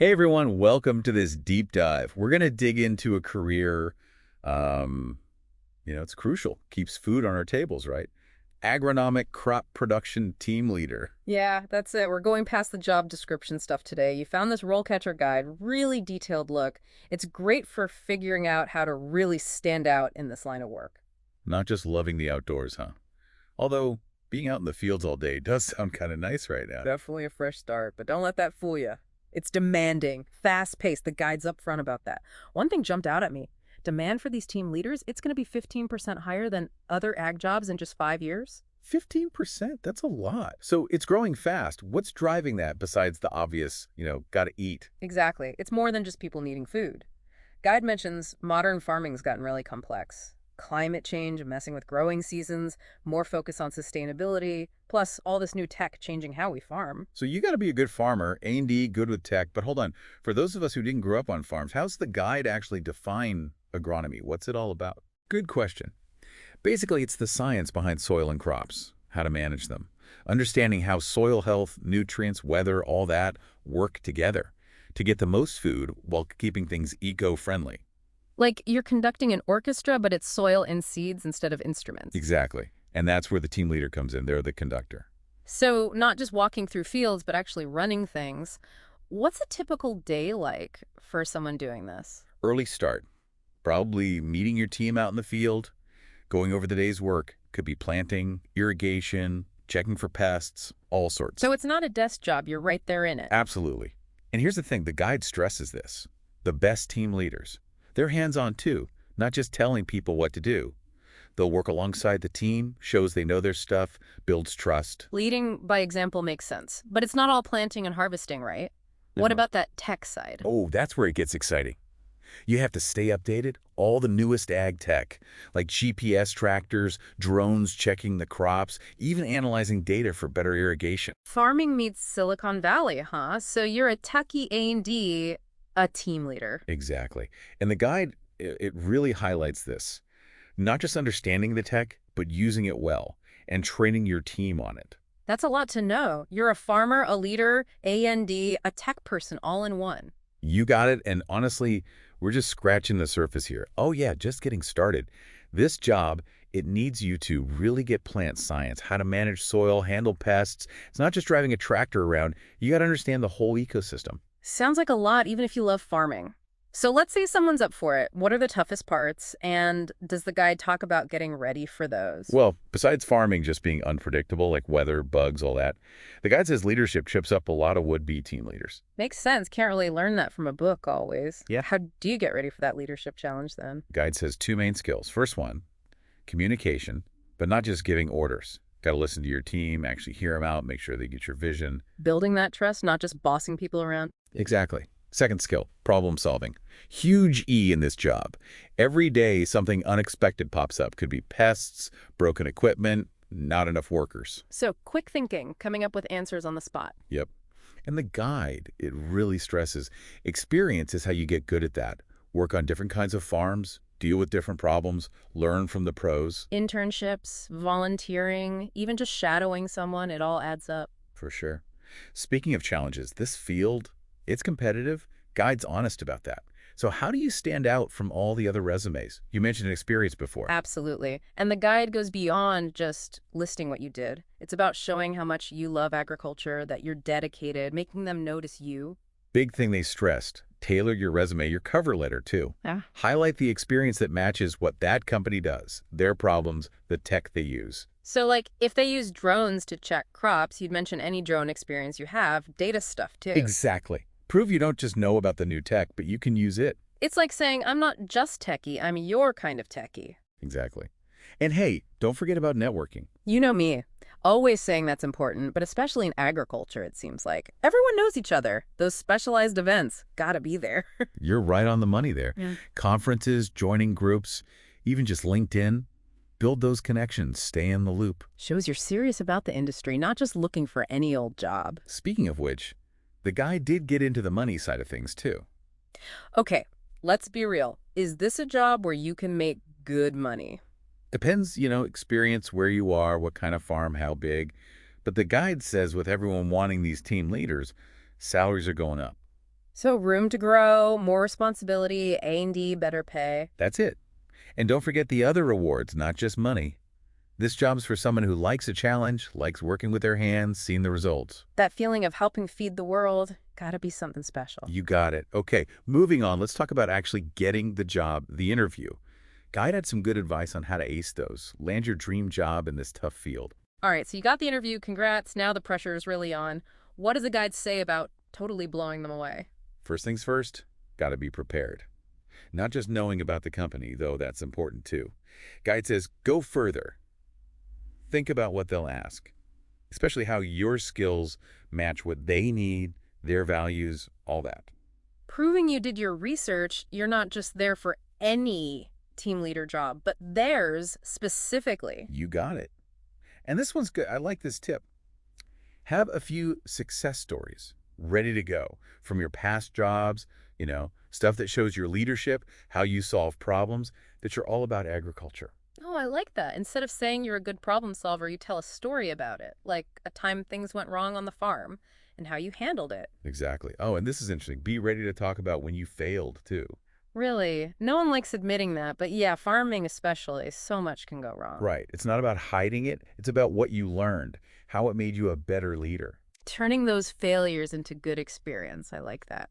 Hey everyone, welcome to this deep dive. We're going to dig into a career, um, it's crucial. Keeps food on our tables, right? Agronomic crop production team leader. Yeah, that's it. We're going past the job description stuff today. You found this RoleCatcher guide, really detailed look. It's great for figuring out how to really stand out in this line of work. Not just loving the outdoors, huh? Although being out in the fields all day does sound kind of nice right now. Definitely a fresh start, but don't let that fool you. It's demanding, fast-paced. The guide's up front about that. One thing jumped out at me. Demand for these team leaders, it's going to be 15% higher than other ag jobs in just 5 years. 15%? That's a lot. So it's growing fast. What's driving that besides the obvious, gotta eat? Exactly. It's more than just people needing food. Guide mentions modern farming's gotten really complex. Climate change, messing with growing seasons, more focus on sustainability, plus all this new tech changing how we farm. So you got to be a good farmer, A&D, good with tech. But hold on, for those of us who didn't grow up on farms, how's the guide actually define agronomy? What's it all about? Good question. Basically, it's the science behind soil and crops, how to manage them, understanding how soil health, nutrients, weather, all that work together to get the most food while keeping things eco-friendly. Like you're conducting an orchestra, but it's soil and seeds instead of instruments. Exactly. And that's where the team leader comes in. They're the conductor. So, not just walking through fields, but actually running things. What's a typical day like for someone doing this? Early start. Probably meeting your team out in the field, going over the day's work. Could be planting, irrigation, checking for pests, all sorts. So, it's not a desk job, you're right there in it. Absolutely. And here's the thing, the guide stresses this. The best team leaders, they're hands-on too, not just telling people what to do. They'll work alongside the team, shows they know their stuff, builds trust. Leading by example makes sense, but it's not all planting and harvesting, right? What No. about that tech side? Oh, that's where it gets exciting. You have to stay updated, all the newest ag tech, like GPS tractors, drones checking the crops, even analyzing data for better irrigation. Farming meets Silicon Valley, huh? So you're a techie A&D, a team leader. Exactly. And the guide, it really highlights this. Not just understanding the tech, but using it well and training your team on it. That's a lot to know. You're a farmer, a leader, A&D, a tech person all in one. You got it. And honestly, we're just scratching the surface here. Oh yeah, just getting started. This job, it needs you to really get plant science, how to manage soil, handle pests. It's not just driving a tractor around. You got to understand the whole ecosystem. Sounds like a lot, even if you love farming. So let's say someone's up for it. What are the toughest parts? And does the guide talk about getting ready for those? Well, besides farming just being unpredictable, like weather, bugs, all that, the guide says leadership trips up a lot of would-be team leaders. Makes sense. Can't really learn that from a book always. Yeah. How do you get ready for that leadership challenge then? Guide says two main skills. First one, communication, but not just giving orders. Got to listen to your team, actually hear them out, make sure they get your vision. Building that trust, not just bossing people around. Exactly. Second skill, problem solving. Huge E in this job. Every day something unexpected pops up. Could be pests, broken equipment, not enough workers. So quick thinking, coming up with answers on the spot. Yep. And the guide, it really stresses experience is how you get good at that. Work on different kinds of farms, deal with different problems, learn from the pros. Internships, volunteering, even just shadowing someone, it all adds up. For sure. Speaking of challenges, this field, it's competitive. Guide's honest about that. So how do you stand out from all the other resumes? You mentioned experience before. Absolutely. And the guide goes beyond just listing what you did. It's about showing how much you love agriculture, that you're dedicated, making them notice you. Big thing they stressed. Tailor your resume, your cover letter too. Yeah. Highlight the experience that matches what that company does, their problems, the tech they use. So like if they use drones to check crops, you'd mention any drone experience you have, data stuff too. Exactly. Prove you don't just know about the new tech, but you can use it. It's like saying, I'm not just techie, I'm your kind of techie. Exactly. And hey, don't forget about networking. You know me. Always saying that's important, but especially in agriculture, it seems like. Everyone knows each other. Those specialized events, gotta be there. You're right on the money there. Yeah. Conferences, joining groups, even just LinkedIn. Build those connections, stay in the loop. Shows you're serious about the industry, not just looking for any old job. Speaking of which, the guy did get into the money side of things too. Okay, let's be real. Is this a job where you can make good money? Depends, experience, where you are, what kind of farm, how big. But the guide says with everyone wanting these team leaders, salaries are going up. So room to grow, more responsibility, A&D, better pay. That's it. And don't forget the other rewards, not just money. This job's for someone who likes a challenge, likes working with their hands, seeing the results. That feeling of helping feed the world, gotta be something special. You got it. Okay, moving on, let's talk about actually getting the job, the interview. Guide had some good advice on how to ace those, land your dream job in this tough field. All right, so you got the interview, congrats, now the pressure is really on. What does the guide say about totally blowing them away? First things first, gotta be prepared. Not just knowing about the company, though that's important too. Guide says, go further. Think about what they'll ask, especially how your skills match what they need, their values, all that. Proving you did your research, you're not just there for any team leader job, but theirs specifically. You got it. And this one's good. I like this tip. Have a few success stories ready to go from your past jobs, stuff that shows your leadership, how you solve problems, that you're all about agriculture. Oh, I like that. Instead of saying you're a good problem solver, you tell a story about it, like a time things went wrong on the farm and how you handled it. Exactly. Oh, and this is interesting. Be ready to talk about when you failed, too. Really, no one likes admitting that, but yeah, farming especially, so much can go wrong. Right. It's not about hiding it. It's about what you learned, how it made you a better leader. Turning those failures into good experience, I like that.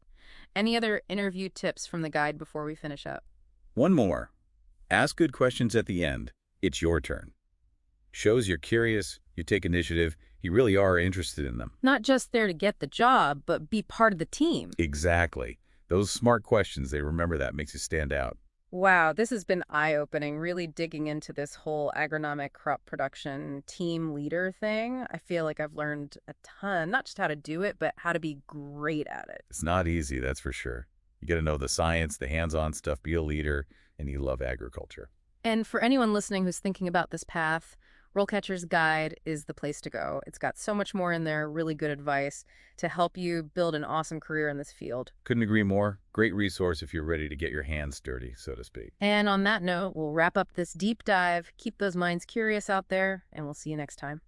Any other interview tips from the guide before we finish up? One more. Ask good questions at the end. It's your turn. Shows you're curious, you take initiative, you really are interested in them. Not just there to get the job, but be part of the team. Exactly. Those smart questions, they remember that, makes you stand out. Wow, this has been eye-opening, really digging into this whole agronomic crop production team leader thing. I feel like I've learned a ton, not just how to do it, but how to be great at it. It's not easy, that's for sure. You got to know the science, the hands-on stuff, be a leader, and you love agriculture. And for anyone listening who's thinking about this path, RoleCatcher's guide is the place to go. It's got so much more in there, really good advice to help you build an awesome career in this field. Couldn't agree more. Great resource if you're ready to get your hands dirty, so to speak. And on that note, we'll wrap up this deep dive. Keep those minds curious out there, and we'll see you next time.